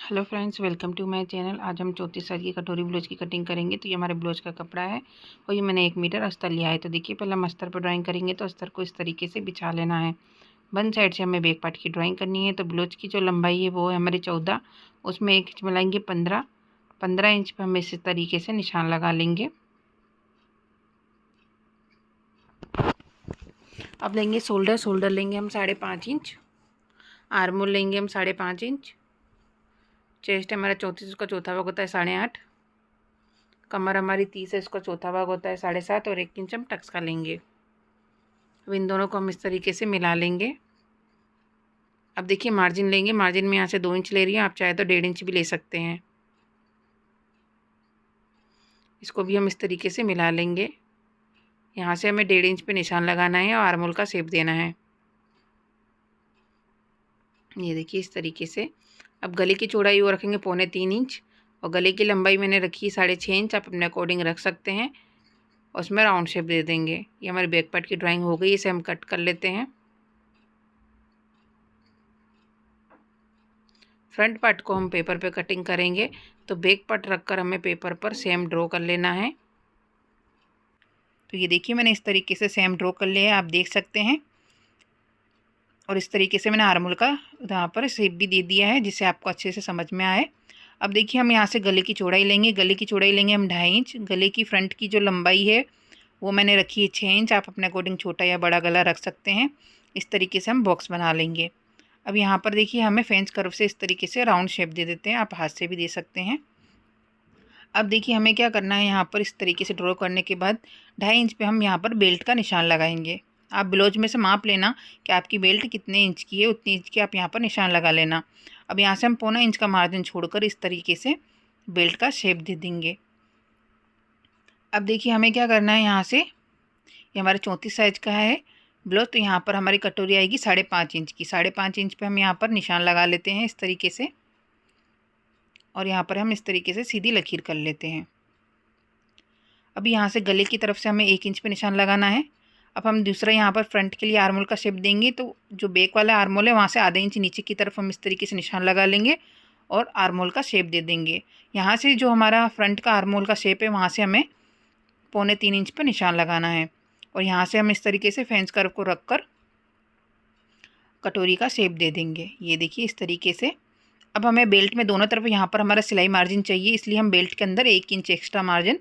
Hello friends, welcome to my channel. आज हम 34 size की कटोरी ब्लाउज की कटिंग करेंगे। तो ये हमारे ब्लाउज का कपड़ा है और ये मैंने 1 मीटर अस्तर लिया है। तो देखिए, पहले हम अस्तर पर ड्राइंग करेंगे। तो अस्तर को इस तरीके से बिछा लेना है। वन साइड से हमें बैक पार्ट की ड्राइंग करनी है। तो ब्लाउज की जो लंबाई है वो है हमारी 14, उसमें 1 इंच मिलाएंगे 15 इंच पर हम इस तरीके से निशान लगा लेंगे। अब लेंगे शोल्डर लेंगे हम 5.5 इंच, आर्मोल लेंगे हम 5.5 इंच, चेस्ट हमारा 34, उसका चौथा भाग होता है 8.5, कमर हमारी 30 है, इसका चौथा भाग होता है 7.5 और 1 इंच हम टक्स का लेंगे। अब इन दोनों को हम इस तरीके से मिला लेंगे। अब देखिए, मार्जिन लेंगे। मार्जिन में यहाँ से 2 इंच ले रही है, आप चाहे तो 1.5 इंच भी ले सकते हैं। इसको भी हम इस तरीके से मिला लेंगे। यहाँ से हमें 1.5 इंच पे निशान लगाना है और आर्मोल का शेप देना है। ये देखिए इस तरीके से। अब गले की चौड़ाई वो रखेंगे 3.25 इंच और गले की लंबाई मैंने रखी 6.5 इंच। आप अपने अकॉर्डिंग रख सकते हैं और उसमें राउंड शेप दे देंगे। ये हमारी बैक पार्ट की ड्राइंग हो गई। इसे हम कट कर लेते हैं। फ्रंट पार्ट को हम पेपर पे कटिंग करेंगे। तो बैक पार्ट रखकर हमें पेपर पर सेम ड्रॉ कर लेना है। तो ये देखिए, मैंने इस तरीके से सेम ड्रॉ कर लिया है, आप देख सकते हैं। और इस तरीके से मैंने आर्मोल का यहाँ पर शेप भी दे दिया है, जिससे आपको अच्छे से समझ में आए। अब देखिए, हम यहाँ से गले की चौड़ाई लेंगे। गले की चौड़ाई लेंगे हम 2.5 इंच। गले की फ्रंट की जो लंबाई है वो मैंने रखी है 6 इंच। आप अपने अकॉर्डिंग छोटा या बड़ा गला रख सकते हैं। इस तरीके से हम बॉक्स बना लेंगे। अब यहाँ पर देखिए, हमें फ्रेंच कर्व से इस तरीके से राउंड शेप दे देते हैं। आप हाथ से भी दे सकते हैं। अब देखिए, हमें क्या करना है, यहाँ पर इस तरीके से ड्रॉ करने के बाद 2.5 इंच पे हम यहाँ पर बेल्ट का निशान लगाएंगे। आप ब्लाउज में से माप लेना कि आपकी बेल्ट कितने इंच की है, उतनी इंच की आप यहाँ पर निशान लगा लेना। अब यहाँ से हम 1.25 इंच का मार्जिन छोड़कर इस तरीके से बेल्ट का शेप दे देंगे। अब देखिए, हमें क्या करना है, यहाँ से ये हमारे 34 साइज का है ब्लाउज। तो यहाँ पर हमारी कटोरी आएगी 5.5 इंच की। 5.5 इंच पे हम यहाँ पर निशान लगा लेते हैं इस तरीके से। और यहाँ पर हम इस तरीके से सीधी लकीर कर लेते हैं। अब यहाँ से गले की तरफ से हमें 1 इंच पे निशान लगाना है। अब हम दूसरा यहाँ पर फ्रंट के लिए आर्मोल का शेप देंगे। तो जो बैक वाला आर्मोल है वहाँ से आधा इंच नीचे की तरफ हम इस तरीके से निशान लगा लेंगे और आर्मोल का शेप दे देंगे। यहाँ से जो हमारा फ्रंट का आर्मोल का शेप है वहाँ से हमें 2.25 इंच पर निशान लगाना है। और यहाँ से हम इस तरीके से फेंस कर्व को रख कर कटोरी का शेप दे देंगे। ये देखिए इस तरीके से। अब हमें बेल्ट में दोनों तरफ यहाँ पर हमारा सिलाई मार्जिन चाहिए, इसलिए हम बेल्ट के अंदर 1 इंच एक्स्ट्रा मार्जिन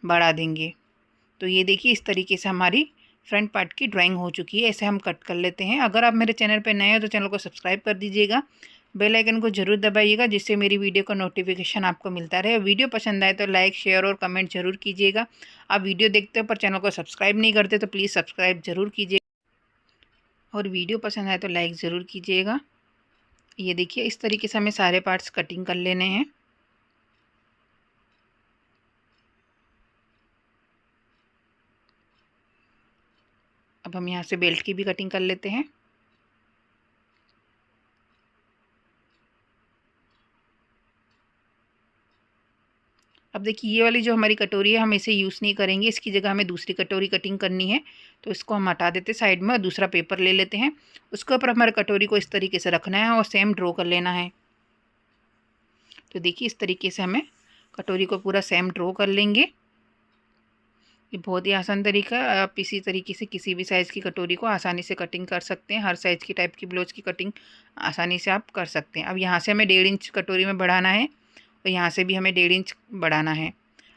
बढ़ा देंगे। तो ये देखिए इस तरीके से हमारी फ्रंट पार्ट की ड्राइंग हो चुकी है। ऐसे हम कट कर लेते हैं। अगर आप मेरे चैनल पर नए हो तो चैनल को सब्सक्राइब कर दीजिएगा, बेल आइकन को जरूर दबाइएगा, जिससे मेरी वीडियो का नोटिफिकेशन आपको मिलता रहे। वीडियो पसंद आए तो लाइक, शेयर और कमेंट जरूर कीजिएगा। आप वीडियो देखते हो पर चैनल को सब्सक्राइब नहीं करते तो प्लीज़ सब्सक्राइब जरूर कीजिए और वीडियो पसंद आए तो लाइक ज़रूर कीजिएगा। ये देखिए इस तरीके से हमें सारे पार्ट्स कटिंग कर लेने हैं। अब हम यहाँ से बेल्ट की भी कटिंग कर लेते हैं। अब देखिए, ये वाली जो हमारी कटोरी है हम इसे यूज़ नहीं करेंगे, इसकी जगह हमें दूसरी कटोरी कटिंग करनी है। तो इसको हम हटा देते साइड में और दूसरा पेपर ले लेते हैं। उसके ऊपर हमारे कटोरी को इस तरीके से रखना है और सेम ड्रॉ कर लेना है। तो देखिए इस तरीके से हमें कटोरी को पूरा सेम ड्रॉ कर लेंगे। ये बहुत ही आसान तरीका है। आप इसी तरीके से किसी भी साइज़ की कटोरी को आसानी से कटिंग कर सकते हैं। हर साइज़ की टाइप की ब्लाउज की कटिंग आसानी से आप कर सकते हैं। अब यहाँ से हमें 1.5 इंच कटोरी में बढ़ाना है और यहाँ से भी हमें 1.5 इंच बढ़ाना है।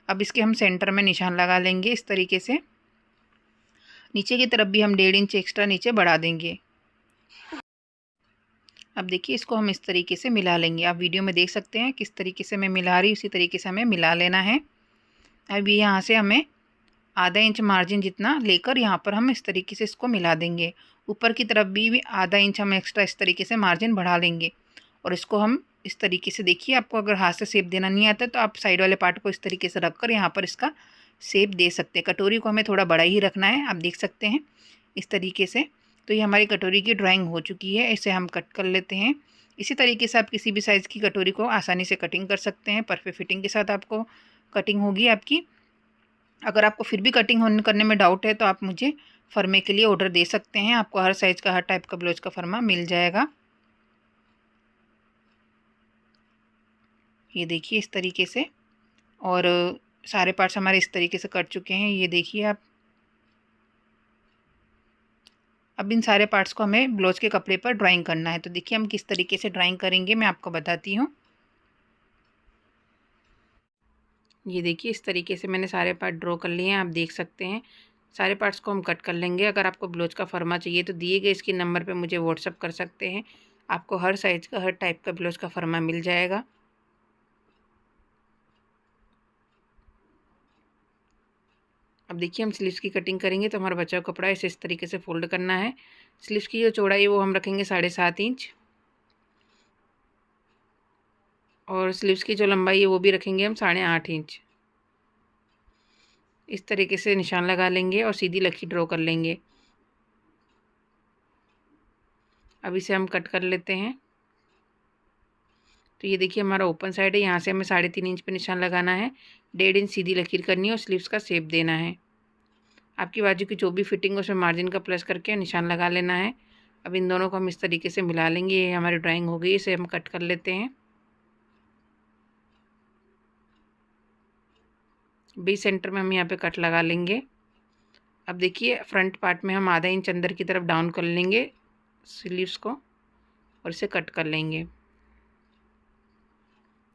अब इसके हम सेंटर में निशान लगा लेंगे इस तरीके से। नीचे की तरफ भी हम 1.5 इंच एक्स्ट्रा नीचे बढ़ा देंगे। अब देखिए, इसको हम इस तरीके से मिला लेंगे। आप वीडियो में देख सकते हैं किस तरीके से मैं मिला रही हूँ, उसी तरीके से हमें मिला लेना है। अब यहाँ से हमें आधा इंच मार्जिन जितना लेकर यहाँ पर हम इस तरीके से इसको मिला देंगे। ऊपर की तरफ भी आधा इंच हम एक्स्ट्रा इस तरीके से मार्जिन बढ़ा लेंगे और इसको हम इस तरीके से, देखिए आपको अगर हाथ से शेप देना नहीं आता तो आप साइड वाले पार्ट को इस तरीके से रखकर यहाँ पर इसका शेप दे सकते हैं। कटोरी को हमें थोड़ा बड़ा ही रखना है, आप देख सकते हैं इस तरीके से। तो ये हमारी कटोरी की ड्राइंग हो चुकी है। इसे हम कट कर लेते हैं। इसी तरीके से आप किसी भी साइज़ की कटोरी को आसानी से कटिंग कर सकते हैं। परफेक्ट फिटिंग के साथ आपको कटिंग होगी आपकी। अगर आपको फिर भी कटिंग करने में डाउट है तो आप मुझे फर्मे के लिए ऑर्डर दे सकते हैं। आपको हर साइज़ का, हर टाइप का ब्लाउज का फर्मा मिल जाएगा। ये देखिए इस तरीके से। और सारे पार्ट्स हमारे इस तरीके से कट चुके हैं, ये देखिए आप। अब इन सारे पार्ट्स को हमें ब्लाउज के कपड़े पर ड्राइंग करना है। तो देखिए हम किस तरीके से ड्राइंग करेंगे, मैं आपको बताती हूँ। ये देखिए इस तरीके से मैंने सारे पार्ट ड्रॉ कर लिए हैं, आप देख सकते हैं। सारे पार्ट्स को हम कट कर लेंगे। अगर आपको ब्लाउज का फरमा चाहिए तो दिए गए इसके नंबर पे मुझे व्हाट्सअप कर सकते हैं। आपको हर साइज़ का, हर टाइप का ब्लाउज का फरमा मिल जाएगा। अब देखिए हम स्लीव्स की कटिंग करेंगे, तो हमारा बचा हुआ कपड़ा इसे इस तरीके से फोल्ड करना है। स्लीव्स की जो चौड़ाई है वो हम रखेंगे 7.5 इंच, और स्लीव्स की जो लंबाई है वो भी रखेंगे हम 8.5 इंच। इस तरीके से निशान लगा लेंगे और सीधी लकीर ड्रॉ कर लेंगे। अब इसे हम कट कर लेते हैं। तो ये देखिए हमारा ओपन साइड है, यहाँ से हमें 3.5 इंच पे निशान लगाना है, 1.5 इंच सीधी लकीर करनी है और स्लीव्स का शेप देना है। आपकी बाजू की जो भी फिटिंग है उसमें मार्जिन का प्लस करके निशान लगा लेना है। अब इन दोनों को हम इस तरीके से मिला लेंगे। ये हमारी ड्राइंग हो गई, इसे हम कट कर लेते हैं। बीच सेंटर में हम यहाँ पे कट लगा लेंगे। अब देखिए फ्रंट पार्ट में हम आधा इंच अंदर की तरफ डाउन कर लेंगे स्लीव्स को, और इसे कट कर लेंगे।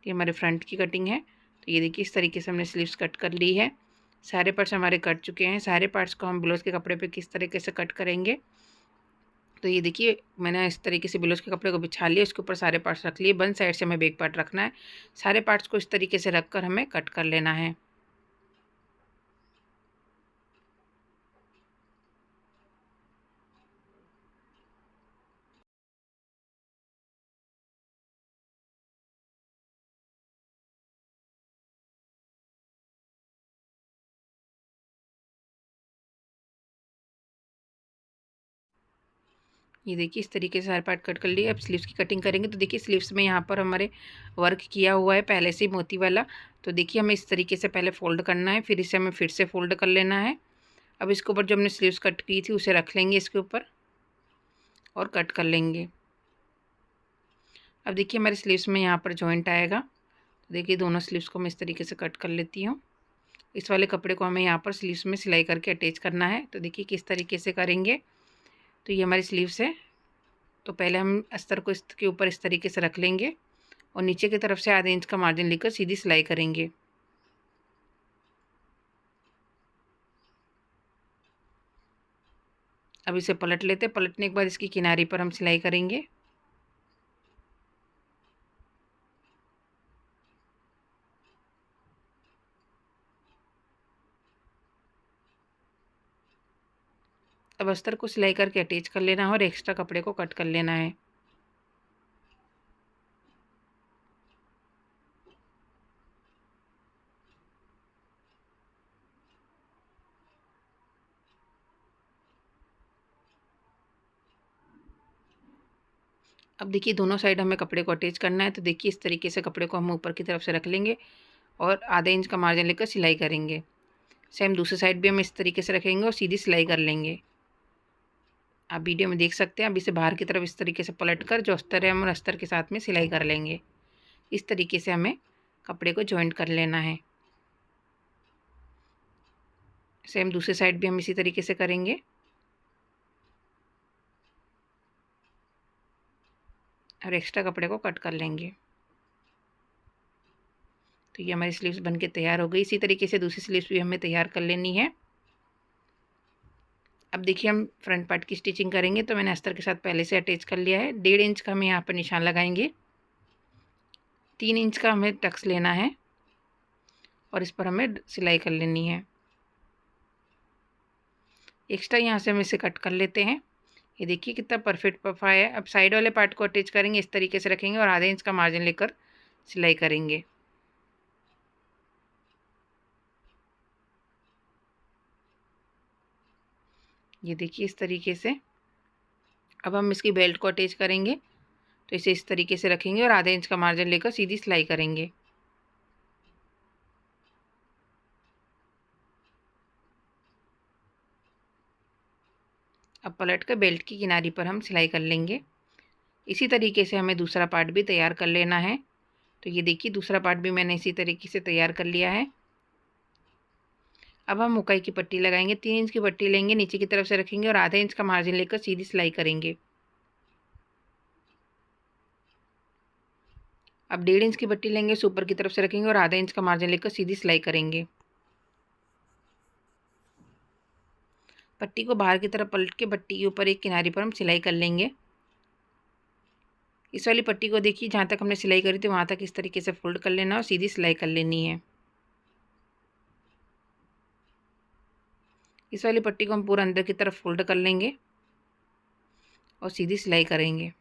ये हमारे फ्रंट की कटिंग है। तो ये देखिए इस तरीके से हमने स्लीव्स कट कर ली है। सारे पार्ट्स हमारे कट चुके हैं। सारे पार्ट्स को हम ब्लाउज़ के कपड़े पे किस तरीके से कट करेंगे, तो ये देखिए मैंने इस तरीके से ब्लाउज़ के कपड़े को बिछा लिया, उसके ऊपर सारे पार्ट्स रख लिए। बंद साइड से हमें बैक पार्ट रखना है। सारे पार्ट्स को इस तरीके से रख कर हमें कट कर लेना है। ये देखिए इस तरीके से सारे पार्ट कट कर लिए। अब स्लीव्स की कटिंग करेंगे। तो देखिए स्लीव्स में यहाँ पर हमारे वर्क किया हुआ है पहले से ही मोती वाला। तो देखिए हमें इस तरीके से पहले फ़ोल्ड करना है, फिर इसे हमें फिर से फ़ोल्ड कर लेना है। अब इसके ऊपर जो हमने स्लीव्स कट की थी उसे रख लेंगे इसके ऊपर और कट कर लेंगे। अब देखिए हमारे स्लीव्स में यहाँ पर जॉइंट आएगा। तो देखिए दोनों स्लीव्स को मैं इस तरीके से कट कर लेती हूँ। इस वाले कपड़े को हमें यहाँ पर स्लीव्स में सिलाई करके अटैच करना है। तो देखिए किस तरीके से करेंगे। तो ये हमारी स्लीव्स है। तो पहले हम अस्तर को इसके ऊपर इस तरीके से रख लेंगे और नीचे की तरफ से आधे इंच का मार्जिन लेकर सीधी सिलाई करेंगे। अब इसे पलट लेते हैं। पलटने के बाद इसकी किनारी पर हम सिलाई करेंगे। अब अस्तर को सिलाई करके अटैच कर लेना है और एक्स्ट्रा कपड़े को कट कर लेना है। अब देखिए दोनों साइड हमें कपड़े को अटैच करना है। तो देखिए इस तरीके से कपड़े को हम ऊपर की तरफ से रख लेंगे और आधे इंच का मार्जिन लेकर सिलाई करेंगे। सेम दूसरी साइड भी हम इस तरीके से रखेंगे और सीधी सिलाई कर लेंगे। आप वीडियो में देख सकते हैं। अब इसे बाहर की तरफ इस तरीके से पलट कर जो अस्तर है हम अस्तर के साथ में सिलाई कर लेंगे। इस तरीके से हमें कपड़े को जॉइंट कर लेना है। सेम दूसरी साइड भी हम इसी तरीके से करेंगे और एक्स्ट्रा कपड़े को कट कर लेंगे। तो ये हमारी स्लीव्स बनके तैयार हो गई। इसी तरीके से दूसरी स्लीव्स भी हमें तैयार कर लेनी है। अब देखिए हम फ्रंट पार्ट की स्टिचिंग करेंगे। तो मैंने अस्तर के साथ पहले से अटैच कर लिया है। 1.5 इंच का हम यहाँ पर निशान लगाएंगे। 3 इंच का हमें टक्स लेना है और इस पर हमें सिलाई कर लेनी है। एक्स्ट्रा यहाँ से हम इसे कट कर लेते हैं। ये देखिए कितना परफेक्ट पफा है। अब साइड वाले पार्ट को अटैच करेंगे, इस तरीके से रखेंगे और आधे इंच का मार्जिन लेकर सिलाई करेंगे। ये देखिए इस तरीके से। अब हम इसकी बेल्ट को अटैच करेंगे। तो इसे इस तरीके से रखेंगे और आधे इंच का मार्जिन लेकर सीधी सिलाई करेंगे। अब पलट कर बेल्ट की किनारी पर हम सिलाई कर लेंगे। इसी तरीके से हमें दूसरा पार्ट भी तैयार कर लेना है। तो ये देखिए दूसरा पार्ट भी मैंने इसी तरीके से तैयार कर लिया है। अब हम मुकाई की पट्टी लगाएंगे। 3 इंच की पट्टी लेंगे, नीचे की तरफ से रखेंगे और आधा इंच का मार्जिन लेकर सीधी सिलाई करेंगे। अब 1.5 इंच की पट्टी लेंगे, उसे ऊपर की तरफ से रखेंगे और आधा इंच का मार्जिन लेकर सीधी सिलाई करेंगे। पट्टी को बाहर की तरफ पलट के पट्टी के ऊपर एक किनारे पर हम सिलाई कर लेंगे। इस वाली पट्टी को देखिए, जहाँ तक हमने सिलाई करी थी वहाँ तक इस तरीके से फोल्ड कर लेना और सीधी सिलाई कर लेनी है। इस वाली पट्टी को हम पूरा अंदर की तरफ फोल्ड कर लेंगे और सीधी सिलाई करेंगे।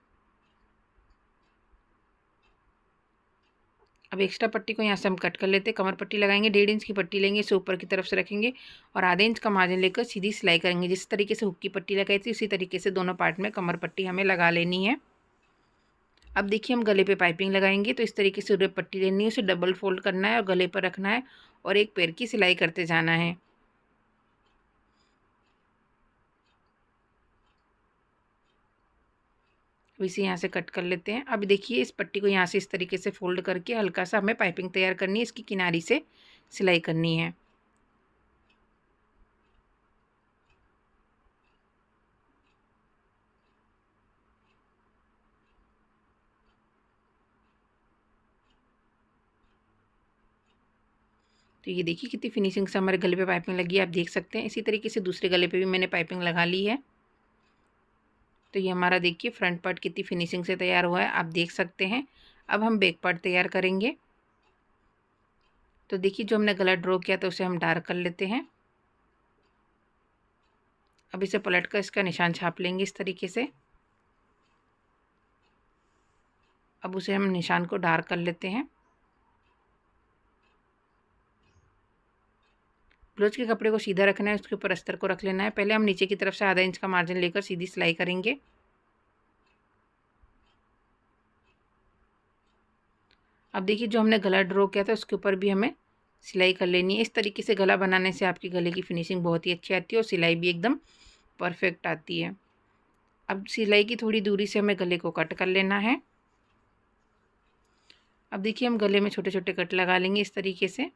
अब एक्स्ट्रा पट्टी को यहाँ से हम कट कर लेते हैं। कमर पट्टी लगाएंगे, 1.5 इंच की पट्टी लेंगे, इसे ऊपर की तरफ से रखेंगे और आधे इंच का मार्जिन लेकर सीधी सिलाई करेंगे। जिस तरीके से हुक की पट्टी लगाई थी उसी तरीके से दोनों पार्ट में कमर पट्टी हमें लगा लेनी है। अब देखिए हम गले पे पाइपिंग लगाएंगे, तो इस तरीके से पट्टी लेनी है, उसे डबल फोल्ड करना है और गले पर रखना है और एक पैर की सिलाई करते जाना है। अब इसे यहाँ से कट कर लेते हैं। अब देखिए इस पट्टी को यहाँ से इस तरीके से फोल्ड करके हल्का सा हमें पाइपिंग तैयार करनी है, इसकी किनारी से सिलाई करनी है। तो ये देखिए कितनी फिनिशिंग से हमारे गले पे पाइपिंग लगी है, आप देख सकते हैं। इसी तरीके से दूसरे गले पे भी मैंने पाइपिंग लगा ली है। तो ये हमारा देखिए फ्रंट पार्ट कितनी फिनिशिंग से तैयार हुआ है, आप देख सकते हैं। अब हम बैक पार्ट तैयार करेंगे। तो देखिए जो हमने गला ड्रॉ किया था उसे हम डार्क कर लेते हैं। अब इसे पलट कर इसका निशान छाप लेंगे इस तरीके से। अब उसे हम निशान को डार्क कर लेते हैं। ब्लाउज के कपड़े को सीधा रखना है, उसके ऊपर अस्तर को रख लेना है। पहले हम नीचे की तरफ से आधा इंच का मार्जिन लेकर सीधी सिलाई करेंगे। अब देखिए जो हमने गला ड्रॉ किया था उसके ऊपर भी हमें सिलाई कर लेनी है। इस तरीके से गला बनाने से आपके गले की फिनिशिंग बहुत ही अच्छी आती है और सिलाई भी एकदम परफेक्ट आती है। अब सिलाई की थोड़ी दूरी से हमें गले को कट कर लेना है। अब देखिए हम गले में छोटे छोटे कट लगा लेंगे इस तरीके से।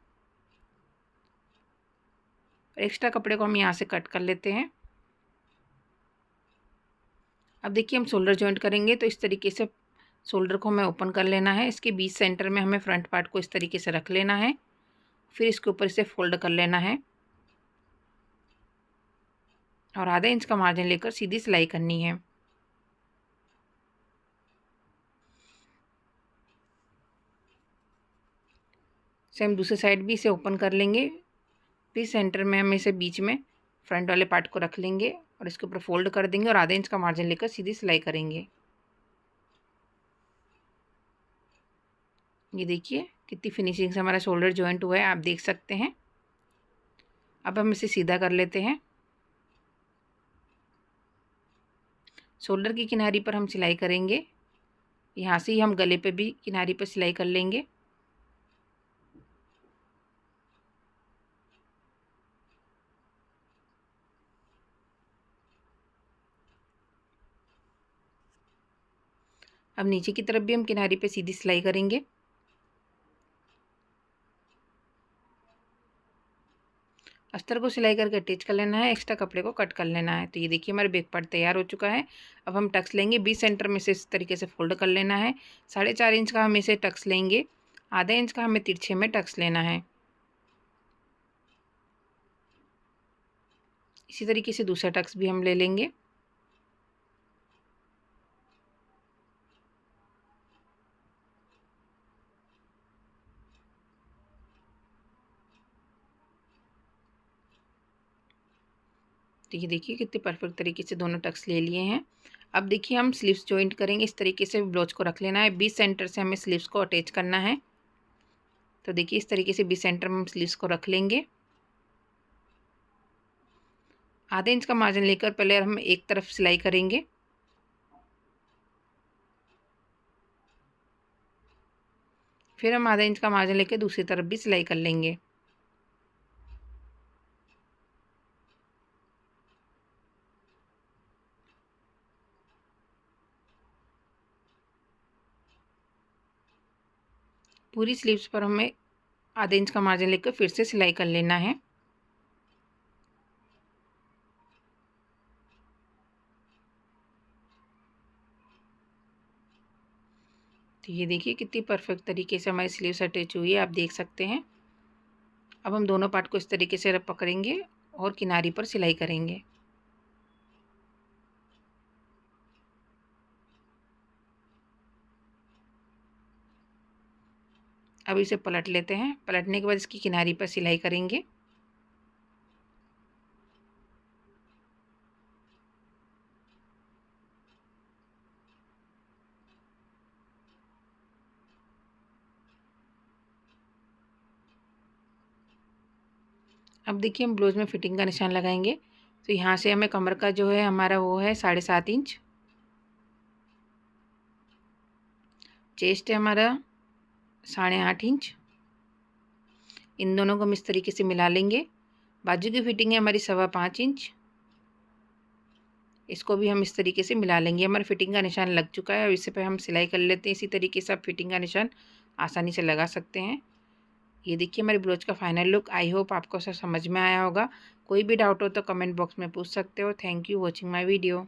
एक्स्ट्रा कपड़े को हम यहाँ से कट कर लेते हैं। अब देखिए हम शोल्डर जॉइंट करेंगे, तो इस तरीके से शोल्डर को हमें ओपन कर लेना है। इसके बीच सेंटर में हमें फ्रंट पार्ट को इस तरीके से रख लेना है, फिर इसके ऊपर इसे फोल्ड कर लेना है और आधा इंच का मार्जिन लेकर सीधी सिलाई करनी है। सेम दूसरे साइड भी इसे ओपन कर लेंगे, फिर सेंटर में हम इसे बीच में फ्रंट वाले पार्ट को रख लेंगे और इसके ऊपर फोल्ड कर देंगे और आधे इंच का मार्जिन लेकर सीधी सिलाई करेंगे। ये देखिए कितनी फिनिशिंग से हमारा शोल्डर जॉइंट हुआ है, आप देख सकते हैं। अब हम इसे सीधा कर लेते हैं। शोल्डर की किनारी पर हम सिलाई करेंगे, यहाँ से ही हम गले पे भी किनारी पर सिलाई कर लेंगे। अब नीचे की तरफ भी हम किनारी पे सीधी सिलाई करेंगे। अस्तर को सिलाई करके अटैच कर लेना है, एक्स्ट्रा कपड़े को कट कर लेना है। तो ये देखिए हमारा बैक पार्ट तैयार हो चुका है। अब हम टक्स लेंगे, बीच सेंटर में से इस तरीके से फोल्ड कर लेना है। 4.5 इंच का हम इसे टक्स लेंगे, आधा इंच का हमें तिरछे में टक्स लेना है। इसी तरीके से दूसरा टक्स भी हम ले लेंगे। तो ये देखिए कितने परफेक्ट तरीके से दोनों टक्स ले लिए हैं। अब देखिए हम स्लीव्स जॉइंट करेंगे, इस तरीके से ब्लाउज को रख लेना है। बीच सेंटर से हमें स्लीव्स को अटैच करना है। तो देखिए इस तरीके से बीच सेंटर में हम स्लीव्स को रख लेंगे। आधे इंच का मार्जिन लेकर पहले हम एक तरफ सिलाई करेंगे, फिर हम आधा इंच का मार्जिन लेकर दूसरी तरफ भी सिलाई कर लेंगे। पूरी स्लीव्स पर हमें आधे इंच का मार्जिन लेकर फिर से सिलाई कर लेना है। तो ये देखिए कितनी परफेक्ट तरीके से हमारी स्लीव्स अटैच हुई है, आप देख सकते हैं। अब हम दोनों पार्ट को इस तरीके से पकड़ेंगे और किनारी पर सिलाई करेंगे। अब इसे पलट लेते हैं। पलटने के बाद इसकी किनारी पर सिलाई करेंगे। अब देखिए हम ब्लाउज़ में फिटिंग का निशान लगाएंगे। तो यहाँ से हमें कमर का जो है हमारा वो है 7.5 इंच, चेस्ट है हमारा 8.5 इंच। इन दोनों को हम इस तरीके से मिला लेंगे। बाजू की फिटिंग है हमारी 5.25 इंच, इसको भी हम इस तरीके से मिला लेंगे। हमारा फिटिंग का निशान लग चुका है और इसे पे हम सिलाई कर लेते हैं। इसी तरीके से आप फिटिंग का निशान आसानी से लगा सकते हैं। ये देखिए हमारे ब्लाउज का फाइनल लुक। आई होप आपको सब समझ में आया होगा। कोई भी डाउट हो तो कमेंट बॉक्स में पूछ सकते हो। Thank you watching my video.